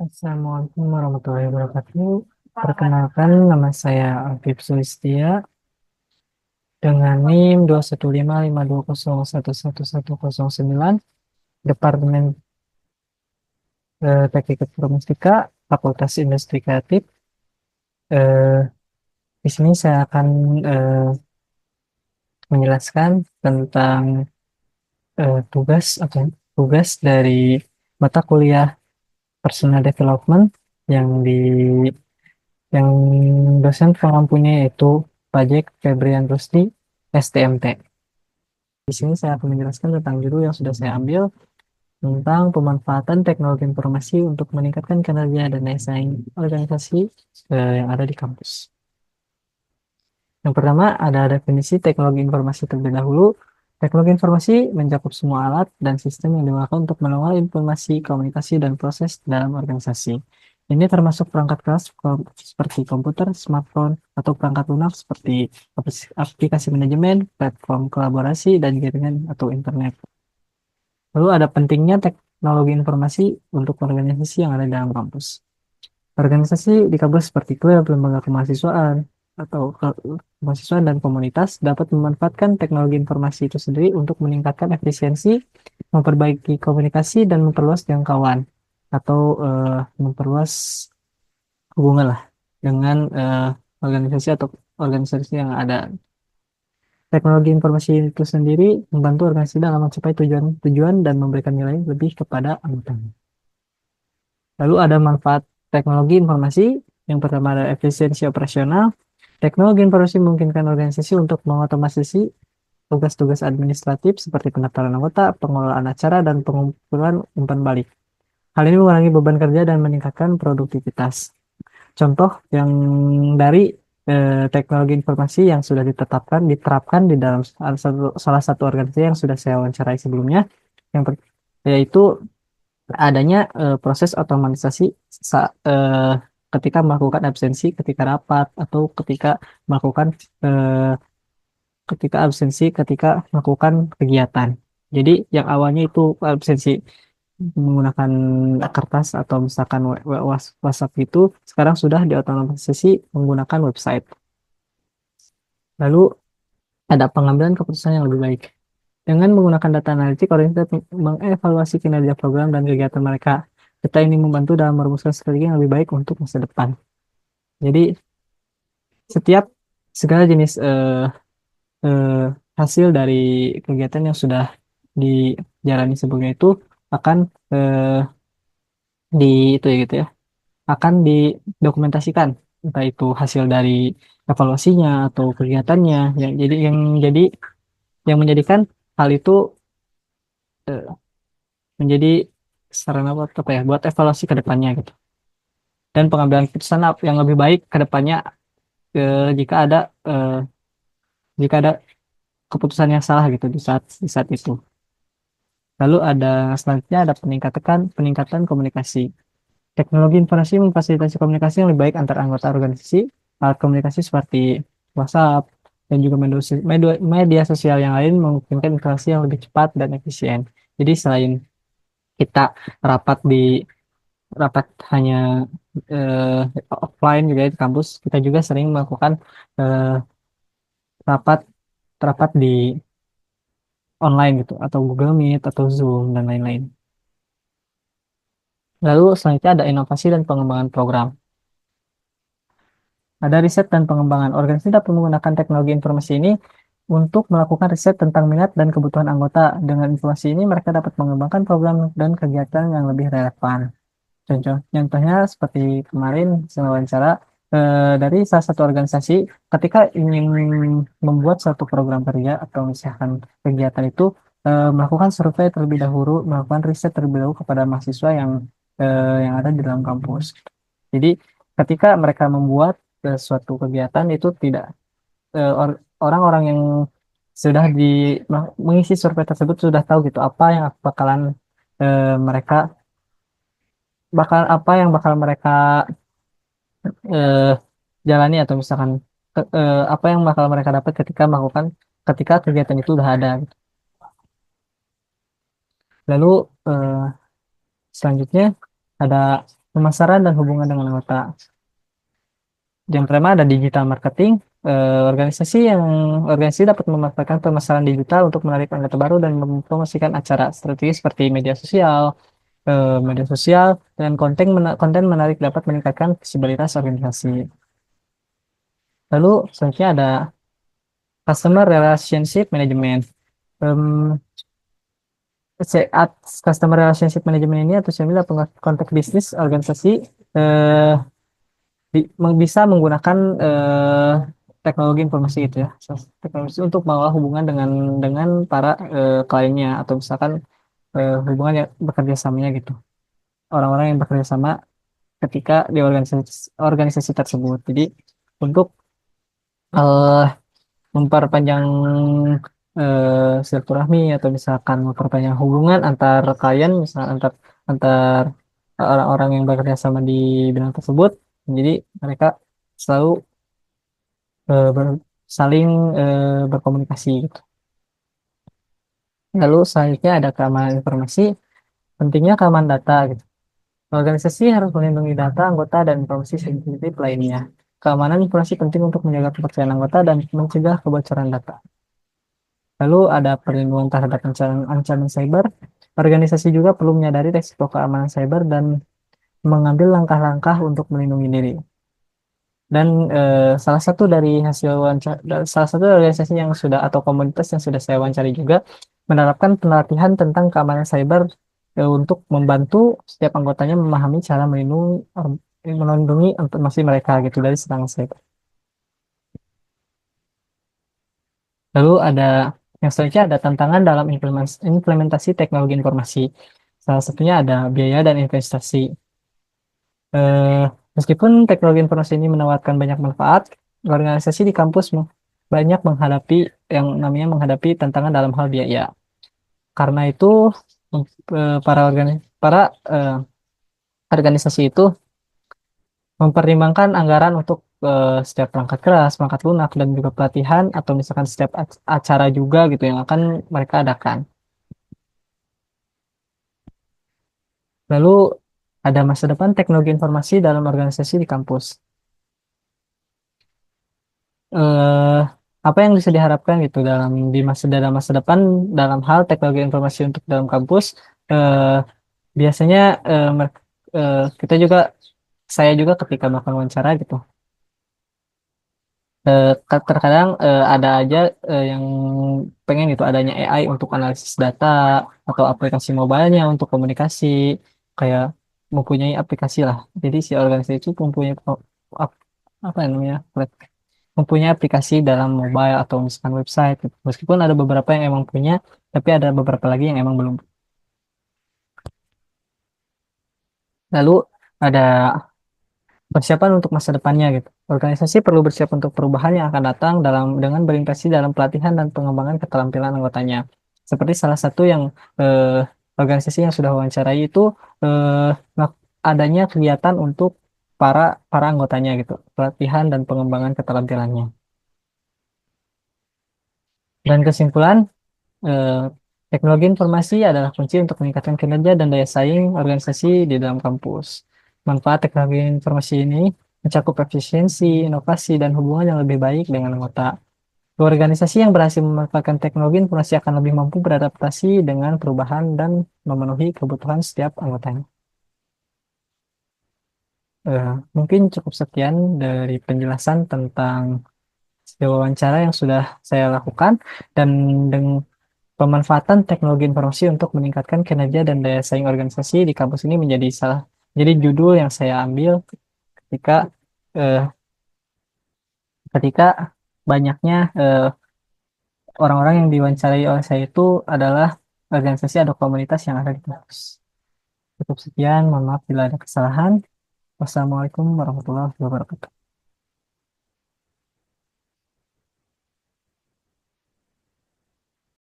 Assalamualaikum warahmatullahi wabarakatuh. Perkenalkan, nama saya Alfif Sulistia dengan NIM 21552011109, Departemen Teknik Informatika, Fakultas Industri Kreatif. Eh, di sini saya akan eh, menjelaskan tentang tugas dari mata kuliah Personal Development yang di yang dosen pengampunya yaitu Pajek Febrian Rusdi, STMT. Di sini saya akan menjelaskan tentang judul yang sudah saya ambil tentang pemanfaatan teknologi informasi untuk meningkatkan kinerja dan daya saing organisasi yang ada di kampus. Yang pertama ada definisi teknologi informasi terlebih dahulu. Teknologi informasi mencakup semua alat dan sistem yang digunakan untuk mengolah informasi, komunikasi, dan proses dalam organisasi. Ini termasuk perangkat keras seperti komputer, smartphone, atau perangkat lunak seperti aplikasi manajemen, platform kolaborasi, dan jaringan atau internet. Lalu ada pentingnya teknologi informasi untuk organisasi yang ada dalam kampus. Organisasi di kampus seperti klub, lembaga kemahasiswaan, atau kemahasiswaan dan komunitas dapat memanfaatkan teknologi informasi itu sendiri untuk meningkatkan efisiensi, memperbaiki komunikasi, dan memperluas jangkauan atau memperluas hubungan lah dengan organisasi atau organisasi yang ada. Teknologi informasi itu sendiri membantu organisasi dalam mencapai tujuan-tujuan dan memberikan nilai lebih kepada anggotanya. Lalu ada manfaat teknologi informasi. Yang pertama ada efisiensi operasional. Teknologi informasi memungkinkan organisasi untuk mengotomatisasi tugas-tugas administratif seperti pendaftaran anggota, pengelolaan acara, dan pengumpulan umpan balik. Hal ini mengurangi beban kerja dan meningkatkan produktivitas. Contoh yang dari teknologi informasi yang sudah diterapkan di dalam salah satu organisasi yang sudah saya wawancarai sebelumnya, yaitu adanya proses otomatisasi ketika melakukan absensi ketika rapat atau melakukan eh, ketika melakukan kegiatan. Jadi yang awalnya itu absensi menggunakan kertas atau misalkan WhatsApp itu sekarang sudah diotomatisasi menggunakan website. Lalu ada pengambilan keputusan yang lebih baik. Dengan menggunakan data analitik, organisasi dapat mengevaluasi kinerja program dan kegiatan mereka. Data ini membantu dalam merumuskan strategi yang lebih baik untuk masa depan. Jadi, setiap segala jenis eh, hasil dari kegiatan yang sudah dijalani sebelumnya itu akan eh, di itu ya gitu ya, akan didokumentasikan, entah itu hasil dari evaluasinya atau kegiatannya. Jadi yang menjadikan hal itu eh, menjadi sarana buat apa ya, buat evaluasi ke depannya gitu. Dan pengambilan keputusan yang lebih baik ke depannya eh, jika ada eh, jika ada keputusan yang salah gitu di saat itu. Lalu ada selanjutnya ada peningkatan komunikasi. Teknologi informasi memfasilitasi komunikasi yang lebih baik antar anggota organisasi. Alat komunikasi seperti WhatsApp dan juga media sosial yang lain memungkinkan interaksi yang lebih cepat dan efisien. Jadi selain kita rapat di rapat hanya offline juga di kampus, kita juga sering melakukan eh, rapat rapat di online gitu atau Google Meet atau Zoom dan lain-lain. Lalu selanjutnya ada inovasi dan pengembangan program. Ada riset dan pengembangan. Organisasi dapat menggunakan teknologi informasi ini untuk melakukan riset tentang minat dan kebutuhan anggota. Dengan informasi ini mereka dapat mengembangkan program dan kegiatan yang lebih relevan. Contohnya seperti kemarin saya wawancara dari salah satu organisasi ketika ingin membuat suatu program kerja atau misalkan kegiatan itu melakukan survei terlebih dahulu, melakukan riset terlebih dahulu kepada mahasiswa yang ada di dalam kampus. Jadi ketika mereka membuat suatu kegiatan itu tidak orang-orang yang sudah mengisi survei tersebut sudah tahu gitu apa yang bakalan mereka bakal mereka eh, jalani atau misalkan apa yang bakal mereka dapat ketika kegiatan itu udah ada gitu. Lalu eh, selanjutnya ada pemasaran dan hubungan dengan anggota. Yang pertama ada digital marketing. Organisasi dapat memanfaatkan pemasaran digital untuk menarik anggota baru dan mempromosikan acara strategi seperti media sosial dan konten menarik dapat meningkatkan visibilitas organisasi. Lalu selanjutnya ada customer relationship management. Em, Customer relationship management ini atau saya bilang konteks bisnis organisasi eh, bisa menggunakan teknologi informasi gitu ya. Teknologi untuk mengolah hubungan dengan para kliennya atau misalkan hubungan yang bekerja samanya gitu. Orang-orang yang bekerja sama ketika di organisasi tersebut. Jadi untuk eh, memperpanjang silaturahmi atau misalkan memperpanjang hubungan antar klien, misalkan antar orang-orang yang bekerja sama di bidang tersebut. Jadi mereka selalu saling berkomunikasi gitu. Lalu selanjutnya ada keamanan informasi, pentingnya keamanan data gitu. Organisasi harus melindungi data anggota dan informasi sensitif lainnya. Keamanan informasi penting untuk menjaga kepercayaan anggota dan mencegah kebocoran data. Lalu ada perlindungan terhadap ancaman cyber. Organisasi juga perlu menyadari risiko keamanan cyber dan mengambil langkah-langkah untuk melindungi diri. Dan salah satu dari hasil wawancara, salah satu organisasi yang sudah atau komunitas yang sudah saya wawancari juga menerapkan pelatihan tentang keamanan cyber untuk membantu setiap anggotanya memahami cara melindungi informasi mereka gitu dari serangan cyber. Lalu ada yang selanjutnya ada tantangan dalam implementasi teknologi informasi. Salah satunya ada biaya dan investasi. Eh, Meskipun teknologi informasi ini menawarkan banyak manfaat, organisasi di kampus banyak menghadapi tantangan dalam hal biaya. Karena itu, em- para eh, organisasi itu mempertimbangkan anggaran untuk setiap perangkat keras, perangkat lunak, dan juga pelatihan atau misalkan setiap acara juga gitu yang akan mereka adakan. Lalu ada masa depan teknologi informasi dalam organisasi di kampus. eh, Apa yang bisa diharapkan gitu dalam masa depan dalam hal teknologi informasi untuk dalam kampus eh, biasanya kita juga saya juga ketika melakukan wawancara gitu terkadang ada aja yang pengen gitu adanya AI untuk analisis data atau aplikasi mobilenya untuk komunikasi kayak mempunyai aplikasi lah jadi si organisasi itu mempunyai ap- apa namanya mempunyai aplikasi dalam mobile atau misalkan website gitu. Meskipun ada beberapa yang emang punya, tapi ada beberapa lagi yang emang belum. Lalu ada persiapan untuk masa depannya gitu. Organisasi perlu bersiap untuk perubahan yang akan datang dengan berinvestasi dalam pelatihan dan pengembangan keterampilan anggotanya. Seperti salah satu yang organisasi yang sudah wawancarai itu adanya kegiatan untuk para para anggotanya gitu, pelatihan dan pengembangan keterampilannya. Dan kesimpulan, eh, teknologi informasi adalah kunci untuk meningkatkan kinerja dan daya saing organisasi di dalam kampus. Manfaat teknologi informasi ini mencakup efisiensi, inovasi, dan hubungan yang lebih baik dengan anggota. Organisasi yang berhasil memanfaatkan teknologi informasi akan lebih mampu beradaptasi dengan perubahan dan memenuhi kebutuhan setiap anggotanya. Eh, Mungkin cukup sekian dari penjelasan tentang wawancara yang sudah saya lakukan dan dengan pemanfaatan teknologi informasi untuk meningkatkan kinerja dan daya saing organisasi di kampus ini jadi judul yang saya ambil ketika eh, ketika banyaknya orang-orang yang diwawancarai oleh saya itu adalah organisasi atau komunitas yang ada di kampus. Cukup sekian, mohon maaf bila ada kesalahan. Wassalamualaikum warahmatullahi wabarakatuh.